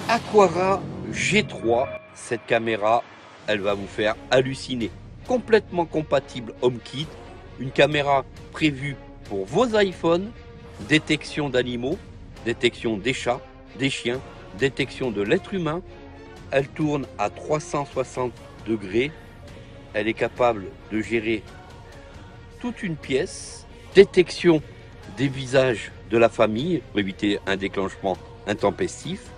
Aqara G3, cette caméra, elle va vous faire halluciner. Complètement compatible HomeKit, une caméra prévue pour vos iPhones, détection d'animaux, détection des chats, des chiens, détection de l'être humain. Elle tourne à 360 degrés. Elle est capable de gérer toute une pièce, détection des visages de la famille pour éviter un déclenchement intempestif.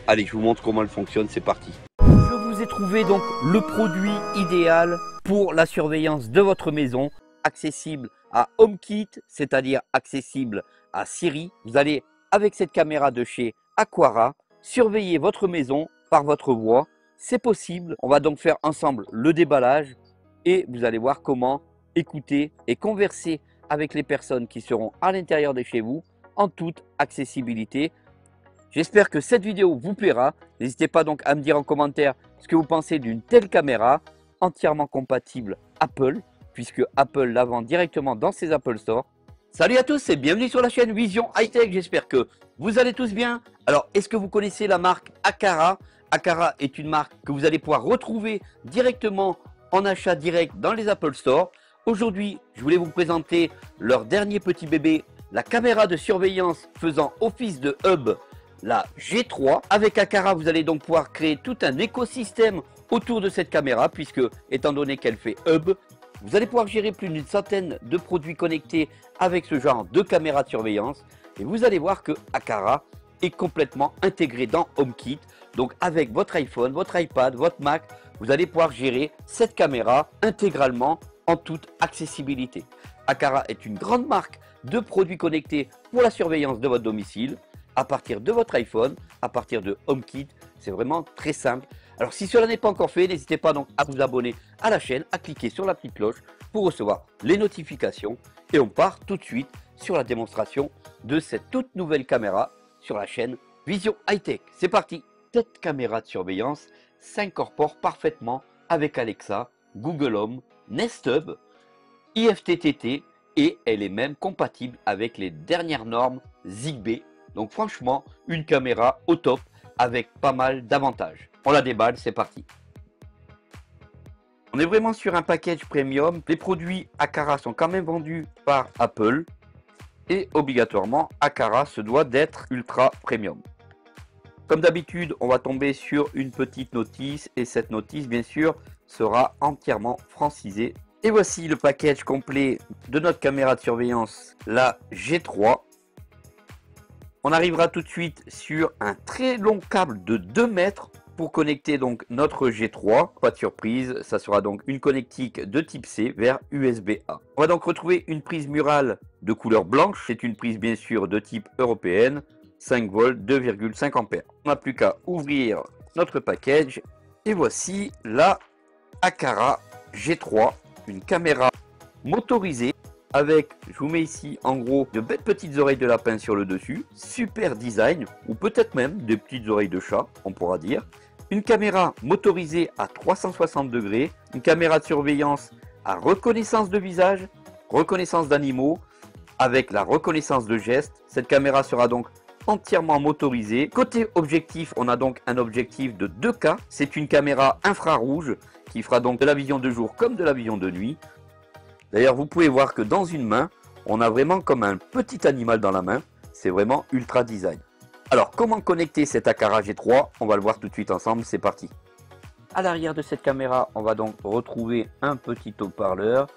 Allez, je vous montre comment elle fonctionne, c'est parti. Je vous ai trouvé donc le produit idéal pour la surveillance de votre maison, accessible à HomeKit, c'est-à-dire accessible à Siri. Vous allez, avec cette caméra de chez Aqara, surveiller votre maison par votre voix. C'est possible. On va donc faire ensemble le déballage et vous allez voir comment écouter et converser avec les personnes qui seront à l'intérieur de chez vous en toute accessibilité. J'espère que cette vidéo vous plaira. N'hésitez pas donc à me dire en commentaire ce que vous pensez d'une telle caméra entièrement compatible Apple, puisque Apple la vend directement dans ses Apple Store. Salut à tous et bienvenue sur la chaîne Vision High Tech. J'espère que vous allez tous bien. Alors, est-ce que vous connaissez la marque Aqara? Aqara est une marque que vous allez pouvoir retrouver directement en achat direct dans les Apple Store. Aujourd'hui, je voulais vous présenter leur dernier petit bébé, la caméra de surveillance faisant office de hub, la G3. Avec Aqara, vous allez donc pouvoir créer tout un écosystème autour de cette caméra, puisque, étant donné qu'elle fait hub, vous allez pouvoir gérer plus d'une centaine de produits connectés avec ce genre de caméra de surveillance. Et vous allez voir que Aqara est complètement intégré dans HomeKit. Donc avec votre iPhone, votre iPad, votre Mac, vous allez pouvoir gérer cette caméra intégralement en toute accessibilité. Aqara est une grande marque de produits connectés pour la surveillance de votre domicile à partir de votre iPhone, à partir de HomeKit. C'est vraiment très simple. Alors si cela n'est pas encore fait, n'hésitez pas donc à vous abonner à la chaîne, à cliquer sur la petite cloche pour recevoir les notifications. Et on part tout de suite sur la démonstration de cette toute nouvelle caméra sur la chaîne Vision High Tech. C'est parti. Cette caméra de surveillance s'incorpore parfaitement avec Alexa, Google Home, Nest Hub, IFTTT et elle est même compatible avec les dernières normes Zigbee. Donc franchement, une caméra au top avec pas mal d'avantages. On la déballe, c'est parti. On est vraiment sur un package premium. Les produits Aqara sont quand même vendus par Apple et obligatoirement Aqara se doit d'être ultra premium. Comme d'habitude, on va tomber sur une petite notice et cette notice, bien sûr, sera entièrement francisée. Et voici le package complet de notre caméra de surveillance, la G3. On arrivera tout de suite sur un très long câble de 2 mètres pour connecter donc notre G3. Pas de surprise, ça sera donc une connectique de type C vers USB-A. On va donc retrouver une prise murale de couleur blanche. C'est une prise bien sûr de type européenne. 5 volts, 2,5 ampères. On n'a plus qu'à ouvrir notre package et voici la Aqara G3, une caméra motorisée avec, je vous mets ici en gros, de belles petites oreilles de lapin sur le dessus, super design, ou peut-être même des petites oreilles de chat, on pourra dire. Une caméra motorisée à 360 degrés, une caméra de surveillance à reconnaissance de visage, reconnaissance d'animaux, avec la reconnaissance de gestes. Cette caméra sera donc entièrement motorisée. Côté objectif, on a donc un objectif de 2K. C'est une caméra infrarouge qui fera donc de la vision de jour comme de la vision de nuit. D'ailleurs, vous pouvez voir que dans une main, on a vraiment comme un petit animal dans la main. C'est vraiment ultra design. Alors, comment connecter cette Aqara G3? On va le voir tout de suite ensemble, c'est parti. À l'arrière de cette caméra, on va donc retrouver un petit haut-parleur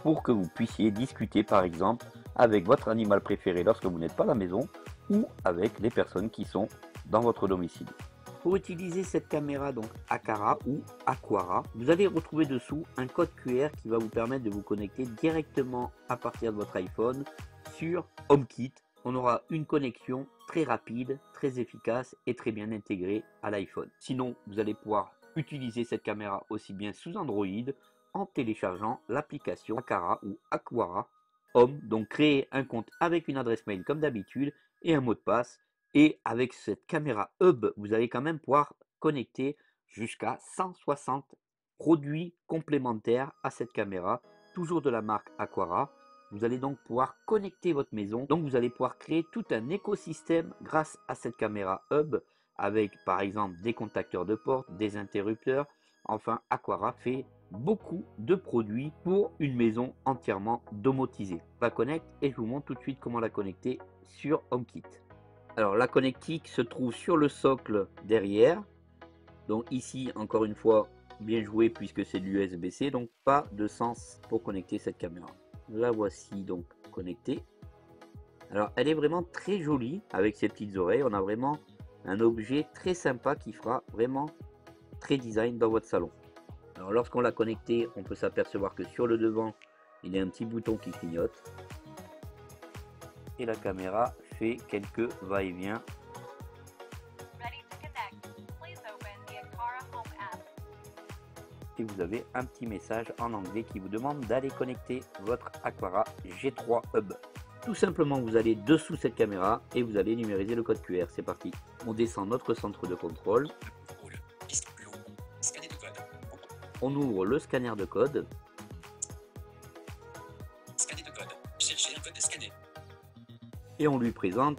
pour que vous puissiez discuter par exemple avec votre animal préféré lorsque vous n'êtes pas à la maison ou avec les personnes qui sont dans votre domicile. Pour utiliser cette caméra donc Aqara ou Aqara, vous allez retrouver dessous un code QR qui va vous permettre de vous connecter directement à partir de votre iPhone sur HomeKit. On aura une connexion très rapide, très efficace et très bien intégrée à l'iPhone. Sinon, vous allez pouvoir utiliser cette caméra aussi bien sous Android en téléchargeant l'application Aqara ou Aqara Home. Donc créer un compte avec une adresse mail comme d'habitude et un mot de passe. Et avec cette caméra hub, vous allez quand même pouvoir connecter jusqu'à 160 produits complémentaires à cette caméra, toujours de la marque Aqara. Vous allez donc pouvoir connecter votre maison. Donc vous allez pouvoir créer tout un écosystème grâce à cette caméra hub avec par exemple des contacteurs de porte, des interrupteurs. Enfin, Aquara fait beaucoup de produits pour une maison entièrement domotisée. Je la connecte et je vous montre tout de suite comment la connecter sur HomeKit. Alors la connectique se trouve sur le socle derrière. Donc ici, encore une fois, bien joué puisque c'est de l'USB-C, donc pas de sens pour connecter cette caméra. La voici donc connectée. Alors elle est vraiment très jolie avec ses petites oreilles. On a vraiment un objet très sympa qui fera vraiment très design dans votre salon. Alors lorsqu'on l'a connecté, on peut s'apercevoir que sur le devant, il y a un petit bouton qui clignote. Et la caméra fait quelques va-et-vient. Et vous avez un petit message en anglais qui vous demande d'aller connecter votre Aquara G3 Hub. Tout simplement, vous allez dessous cette caméra et vous allez numériser le code QR. C'est parti. On descend notre centre de contrôle. On ouvre le scanner de code. Cherchez un code et scanner. Et on lui présente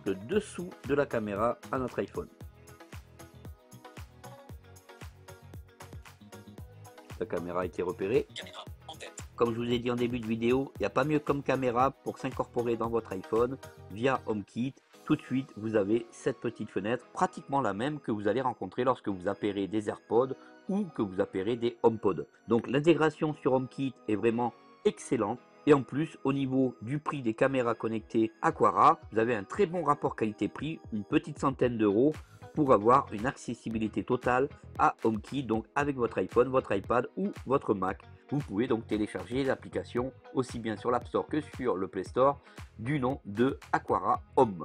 le dessous de la caméra à notre iPhone. La caméra a été repérée. Caméra en tête. Comme je vous ai dit en début de vidéo, il n'y a pas mieux comme caméra pour s'incorporer dans votre iPhone via HomeKit. Tout de suite, vous avez cette petite fenêtre, pratiquement la même que vous allez rencontrer lorsque vous appairez des AirPods ou que vous appairez des HomePod. Donc l'intégration sur HomeKit est vraiment excellente. Et en plus, au niveau du prix des caméras connectées Aquara, vous avez un très bon rapport qualité-prix, une petite centaine d'euros pour avoir une accessibilité totale à HomeKit, donc avec votre iPhone, votre iPad ou votre Mac. Vous pouvez donc télécharger l'application aussi bien sur l'App Store que sur le Play Store du nom de Aquara Home.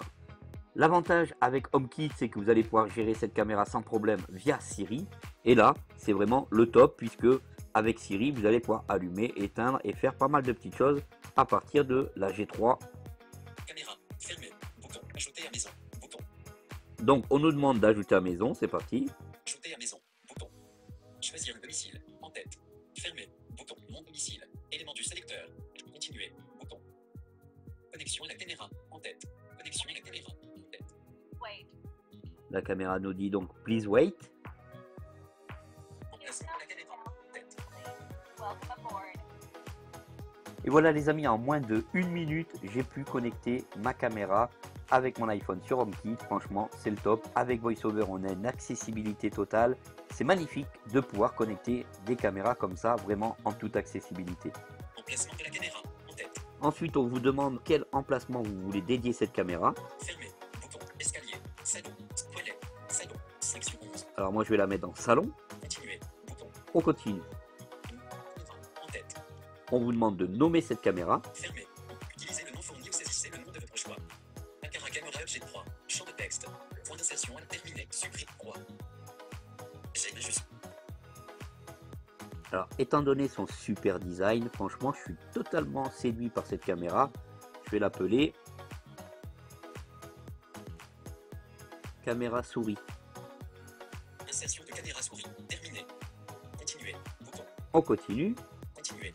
L'avantage avec HomeKit, c'est que vous allez pouvoir gérer cette caméra sans problème via Siri. Et là, c'est vraiment le top puisque avec Siri, vous allez pouvoir allumer, éteindre et faire pas mal de petites choses à partir de la G3. Caméra fermée. Bouton. Ajouter à maison. Bouton. Donc, on nous demande d'ajouter à maison. C'est parti. Ajouter à maison. Bouton. Choisir le domicile. En tête. Fermé. Bouton. Mon domicile. Élément du sélecteur. Continuer. Bouton. Connexion à la caméra. En tête. Connexion à la caméra. En tête. Wait. La caméra nous dit donc please wait. Emplacement de la caméra. En tête. Welcome aboard. Et voilà les amis, en moins de 1 minute, j'ai pu connecter ma caméra avec mon iPhone sur HomeKit. Franchement, c'est le top. Avec VoiceOver, on a une accessibilité totale. C'est magnifique de pouvoir connecter des caméras comme ça, vraiment en toute accessibilité. Emplacement de la caméra. En tête. Ensuite, on vous demande quel emplacement vous voulez dédier cette caméra. Fermé. Bouton. Escalier. Salon. Toilette. Salon. Section 11. Alors moi, je vais la mettre dans salon. Continuer. Bouton. On continue. Caméra. En tête. On vous demande de nommer cette caméra. Fermé. Utilisez le nom fourni ou saisissez le nom de votre choix. Aquara Camera G3. Champ de texte. Point d'insertion à terminer. Supprime. Croix. J'ai juste. Alors, étant donné son super design, franchement, je suis totalement séduit par cette caméra. Je vais l'appeler caméra souris. Insertion de caméra souris. Terminé. Continuer. Bouton. On continue. Continuer.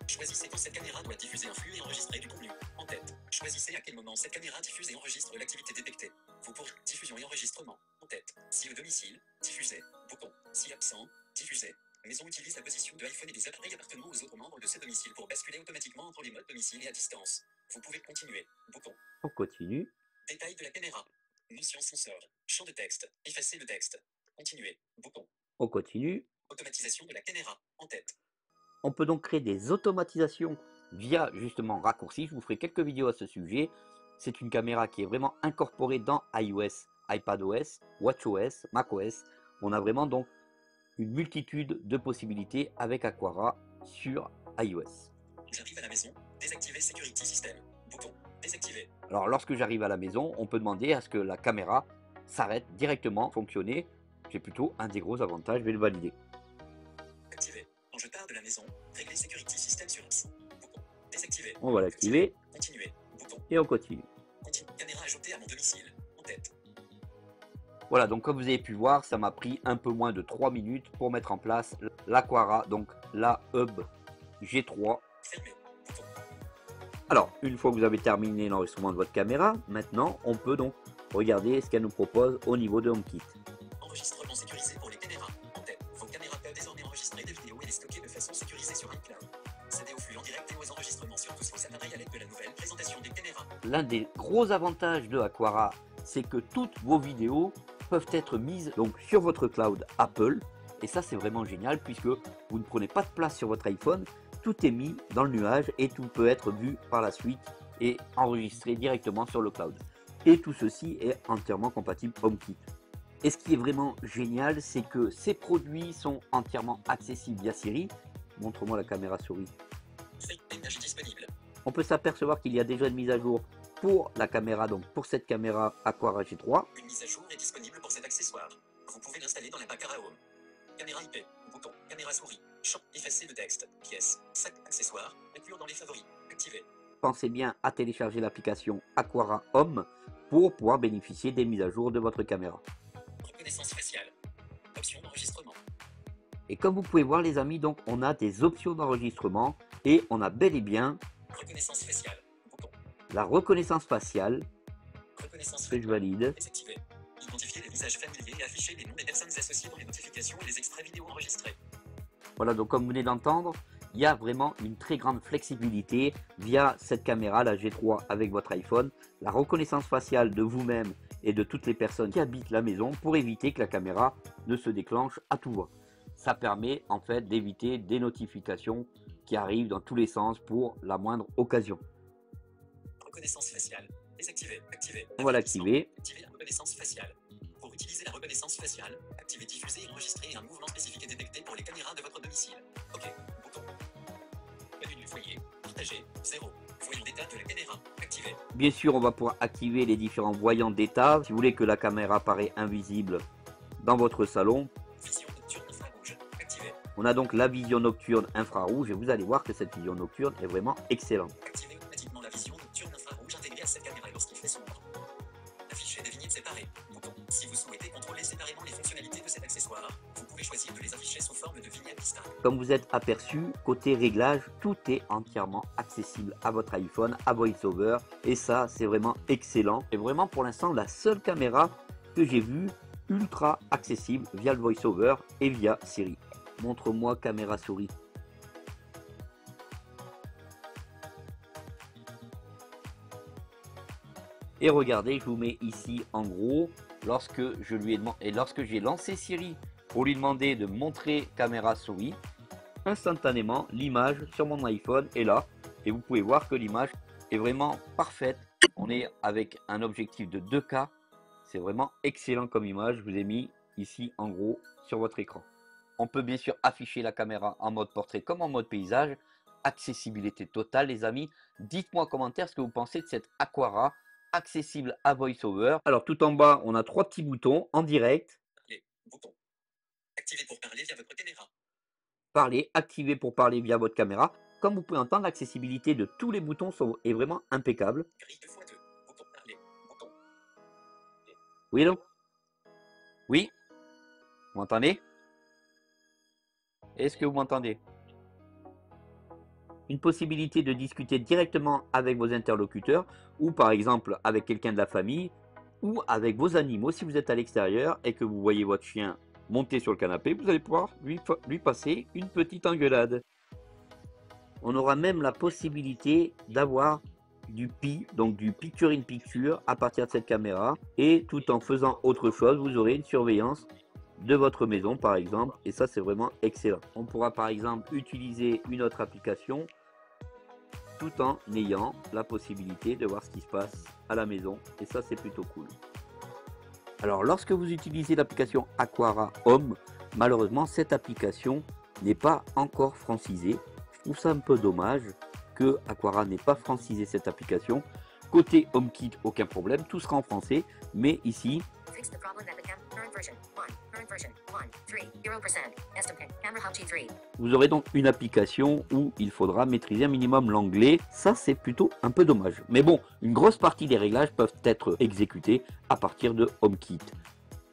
Choisissez quand cette caméra doit diffuser un flux et enregistrer du contenu. En tête. Choisissez à quel moment cette caméra diffuse et enregistre l'activité détectée. Vous pourrez diffusion et enregistrement. En tête. Si le domicile, diffuser. Bouton. Si absent, diffuser. Maison utilise la position de l'iPhone et des appareils appartenant aux autres membres de ce domicile pour basculer automatiquement entre les modes domicile et à distance. Vous pouvez continuer. Bouton. On continue. Détail de la caméra. Notion senseur. Champ de texte. Effacer le texte. Continuer. Bouton. On continue. Automatisation de la caméra. En tête. On peut donc créer des automatisations via justement raccourci. Je vous ferai quelques vidéos à ce sujet. C'est une caméra qui est vraiment incorporée dans iOS, iPadOS, WatchOS, macOS. On a vraiment donc une multitude de possibilités avec Aquara sur iOS. J'arrive à la maison. Désactiver Security System. Bouton. Désactiver. Alors lorsque j'arrive à la maison, on peut demander à ce que la caméra s'arrête directement, fonctionner. J'ai plutôt un des gros avantages, je vais le valider. Activer. Quand je pars de la maison, régler Security System sur Apps. Bouton. Désactiver. On va l'activer Continuer. Bouton. et on continue. Continue. Caméra ajoutée à mon domicile. En tête. Voilà, donc comme vous avez pu voir, ça m'a pris un peu moins de 3 minutes pour mettre en place l'Aquara, donc la Hub G3. Fermé. Bouton. Alors, une fois que vous avez terminé l'enregistrement de votre caméra, maintenant, on peut donc Regardez ce qu'elle nous propose au niveau de HomeKit. Enregistrement sécurisé pour les caméras. En tête, vos caméras peuvent désormais enregistrer des vidéos et les stocker de façon sécurisée sur un cloud. Cédez au flux en direct et aux enregistrements sur tous vos appareils à l'aide de la nouvelle présentation des caméras. L'un des gros avantages de Aqara, c'est que toutes vos vidéos peuvent être mises donc sur votre cloud Apple. Et ça, c'est vraiment génial puisque vous ne prenez pas de place sur votre iPhone. Tout est mis dans le nuage et tout peut être vu par la suite et enregistré directement sur le cloud. Et tout ceci est entièrement compatible HomeKit. Et ce qui est vraiment génial, c'est que ces produits sont entièrement accessibles via Siri. Montre-moi la caméra souris. Énergie disponible. On peut s'apercevoir qu'il y a déjà une mise à jour pour la caméra, donc pour cette caméra Aqara G3. Une mise à jour est disponible pour cet accessoire. Vous pouvez l'installer dans la Aqara Home. Caméra IP, bouton, caméra souris, champ, effacer le texte, pièce, sac, accessoire, inclure dans les favoris, activer. Pensez bien à télécharger l'application Aqara Home pour pouvoir bénéficier des mises à jour de votre caméra. Reconnaissance faciale. Option d'enregistrement. Et comme vous pouvez voir les amis, donc on a des options d'enregistrement et on a bel et bien Reconnaissance faciale. Bouton. la reconnaissance faciale Reconnaissance que je valide. désactiver. Identifier les visages familiers et afficher les noms des personnes associées dans les notifications et les extraits vidéo enregistrés. Voilà, donc comme vous venez d'entendre, il y a vraiment une très grande flexibilité via cette caméra, la G3 avec votre iPhone, la reconnaissance faciale de vous-même et de toutes les personnes qui habitent la maison pour éviter que la caméra ne se déclenche à tout va. Ça permet en fait d'éviter des notifications qui arrivent dans tous les sens pour la moindre occasion. Reconnaissance faciale. Désactiver. Activer. On va l'activer. Activer la reconnaissance faciale. Pour utiliser la reconnaissance faciale, activez, diffuser et enregistrer un mouvement spécifique est détecté pour les caméras de votre domicile. OK. Bouton. Menu du foyer. Partager. 0. Voyant d'état de la caméra. Activer. Bien sûr, on va pouvoir activer les différents voyants d'état. Si vous voulez que la caméra apparaisse invisible dans votre salon, Vision nocturne infrarouge. Activer. on a donc la vision nocturne infrarouge et vous allez voir que cette vision nocturne est vraiment excellente. Activez automatiquement la vision nocturne infrarouge intégrée à cette caméra lorsqu'il fait sombre. Afficher des vignettes séparées. Bouton. Si vous souhaitez contrôler séparément les fonctionnalités de cet accessoire, vous pouvez choisir de les afficher sous forme de vignettes distinctes. Comme vous êtes aperçu, côté réglage, tout est entièrement accessible à votre iPhone, à VoiceOver. Et ça, c'est vraiment excellent. Et vraiment, pour l'instant, la seule caméra que j'ai vue ultra accessible via le VoiceOver et via Siri. Montre-moi caméra souris. Et regardez, je vous mets ici en gros, lorsque je lui ai demandé, et lorsque j'ai lancé Siri pour lui demander de montrer caméra souris, instantanément l'image sur mon iPhone est là et vous pouvez voir que l'image est vraiment parfaite. On est avec un objectif de 2K, c'est vraiment excellent comme image. Je vous ai mis ici en gros sur votre écran. On peut bien sûr afficher la caméra en mode portrait comme en mode paysage. Accessibilité totale les amis. Dites-moi en commentaire ce que vous pensez de cette Aqara accessible à VoiceOver. Alors tout en bas, on a 3 petits boutons en direct. Parler. Bouton. Activer pour parler via votre caméra. Parler, activer pour parler via votre caméra. Comme vous pouvez entendre, l'accessibilité de tous les boutons est vraiment impeccable. Grille 2x2. Bouton. Parler. Bouton. Oui, allô? Oui? Vous m'entendez? Est-ce que vous m'entendez? Une possibilité de discuter directement avec vos interlocuteurs ou par exemple avec quelqu'un de la famille ou avec vos animaux si vous êtes à l'extérieur et que vous voyez votre chien monter sur le canapé, vous allez pouvoir lui passer une petite engueulade. On aura même la possibilité d'avoir du PI, donc du Picture in Picture à partir de cette caméra et tout en faisant autre chose, vous aurez une surveillance de votre maison par exemple et ça c'est vraiment excellent. On pourra par exemple utiliser une autre application tout en ayant la possibilité de voir ce qui se passe à la maison et ça c'est plutôt cool. Alors lorsque vous utilisez l'application Aqara Home, malheureusement cette application n'est pas encore francisée. Je trouve ça un peu dommage que Aqara n'ait pas francisé cette application. Côté HomeKit, aucun problème, tout sera en français, mais ici vous aurez donc une application où il faudra maîtriser un minimum l'anglais. Ça, c'est plutôt un peu dommage. Mais bon, une grosse partie des réglages peuvent être exécutés à partir de HomeKit,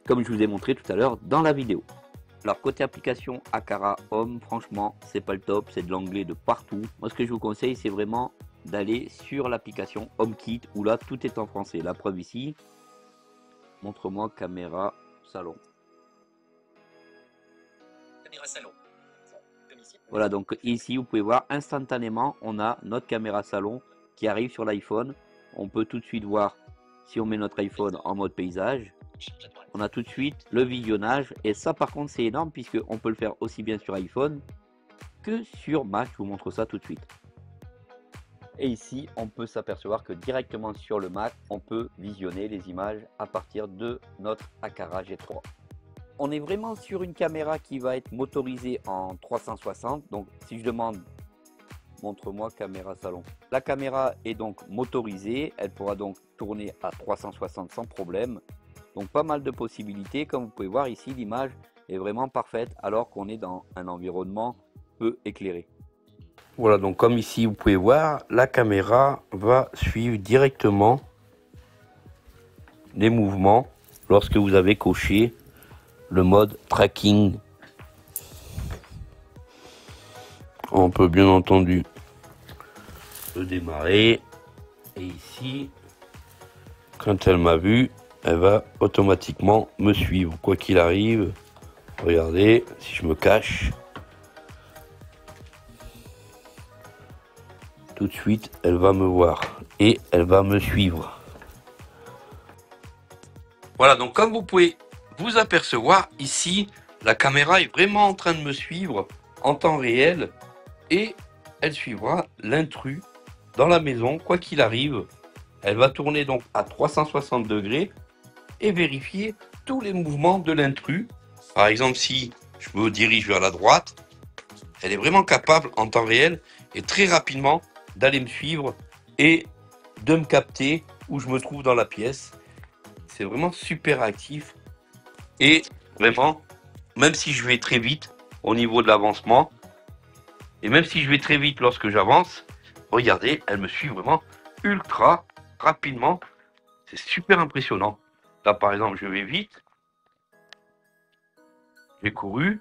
comme je vous ai montré tout à l'heure dans la vidéo. Alors, côté application Aqara Home, franchement, c'est pas le top. C'est de l'anglais de partout. Moi, ce que je vous conseille, c'est vraiment d'aller sur l'application HomeKit où là, tout est en français. La preuve ici, Montre-moi caméra salon. Caméra salon. Domicile. Voilà, donc ici vous pouvez voir instantanément, on a notre caméra salon qui arrive sur l'iPhone. On peut tout de suite voir si on met notre iPhone en mode paysage. Change à droite. On a tout de suite le visionnage et ça par contre c'est énorme puisque on peut le faire aussi bien sur iPhone que sur Mac. Je vous montre ça tout de suite. Et ici on peut s'apercevoir que directement sur le Mac on peut visionner les images à partir de notre Aqara G3. On est vraiment sur une caméra qui va être motorisée en 360. Donc si je demande montre-moi caméra salon. La caméra est donc motorisée, elle pourra donc tourner à 360 sans problème. Donc pas mal de possibilités, comme vous pouvez voir ici l'image est vraiment parfaite alors qu'on est dans un environnement peu éclairé. Voilà, donc comme ici vous pouvez voir, la caméra va suivre directement les mouvements lorsque vous avez coché le mode tracking. On peut bien entendu le démarrer et ici quand elle m'a vu, elle va automatiquement me suivre quoi qu'il arrive. Regardez, si je me cache, tout de suite elle va me voir et elle va me suivre. Voilà, donc comme vous pouvez vous apercevoir ici, la caméra est vraiment en train de me suivre en temps réel et elle suivra l'intrus dans la maison quoi qu'il arrive. Elle va tourner donc à 360 degrés et vérifier tous les mouvements de l'intrus. Par exemple, si je me dirige vers la droite, elle est vraiment capable en temps réel et très rapidement d'aller me suivre et de me capter où je me trouve dans la pièce. C'est vraiment super actif et vraiment, même si je vais très vite au niveau de l'avancement et même si je vais très vite lorsque j'avance, regardez, elle me suit vraiment ultra rapidement. C'est super impressionnant. Là par exemple je vais vite, j'ai couru,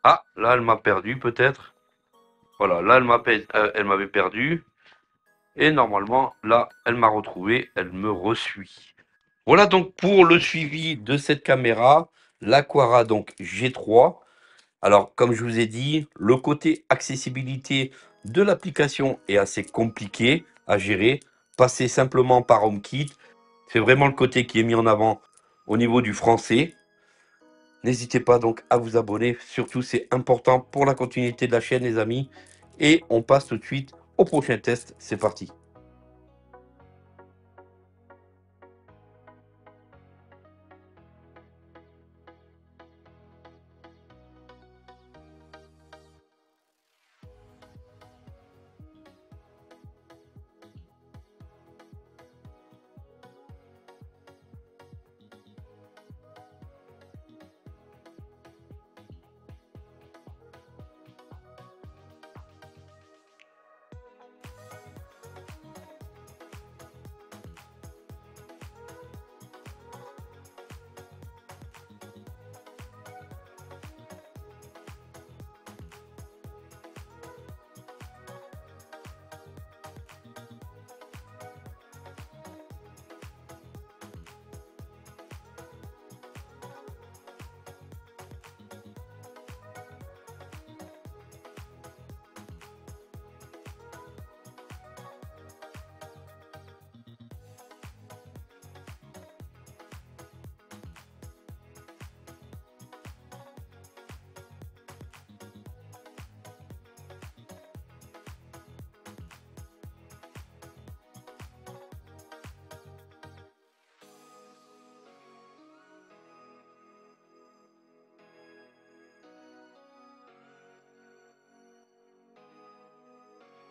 ah là elle m'a perdu peut-être, voilà là elle m'avait perdu et normalement là elle m'a retrouvé, elle me resuit. Voilà donc pour le suivi de cette caméra, l'Aqara donc G3. Alors comme je vous ai dit, le côté accessibilité de l'application est assez compliqué à gérer. Passer simplement par HomeKit, c'est vraiment le côté qui est mis en avant au niveau du français. N'hésitez pas donc à vous abonner, surtout c'est important pour la continuité de la chaîne les amis. Et on passe tout de suite au prochain test, c'est parti.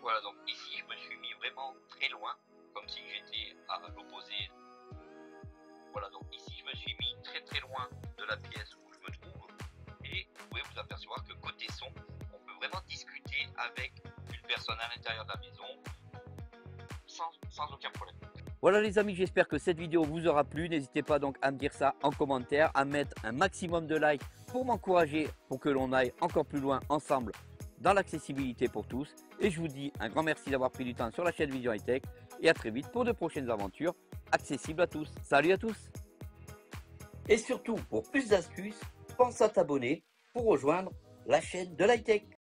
Voilà, donc ici je me suis mis vraiment très loin, comme si j'étais à l'opposé. Voilà, donc ici je me suis mis très loin de la pièce où je me trouve. Et vous pouvez vous apercevoir que côté son, on peut vraiment discuter avec une personne à l'intérieur de la maison sans aucun problème. Voilà les amis, j'espère que cette vidéo vous aura plu. N'hésitez pas donc à me dire ça en commentaire, à mettre un maximum de likes pour m'encourager, pour que l'on aille encore plus loin ensemble dans l'accessibilité pour tous. Et je vous dis un grand merci d'avoir pris du temps sur la chaîne Vision High Tech et à très vite pour de prochaines aventures accessibles à tous. Salut à tous! Et surtout, pour plus d'astuces, pense à t'abonner pour rejoindre la chaîne de l'high-tech.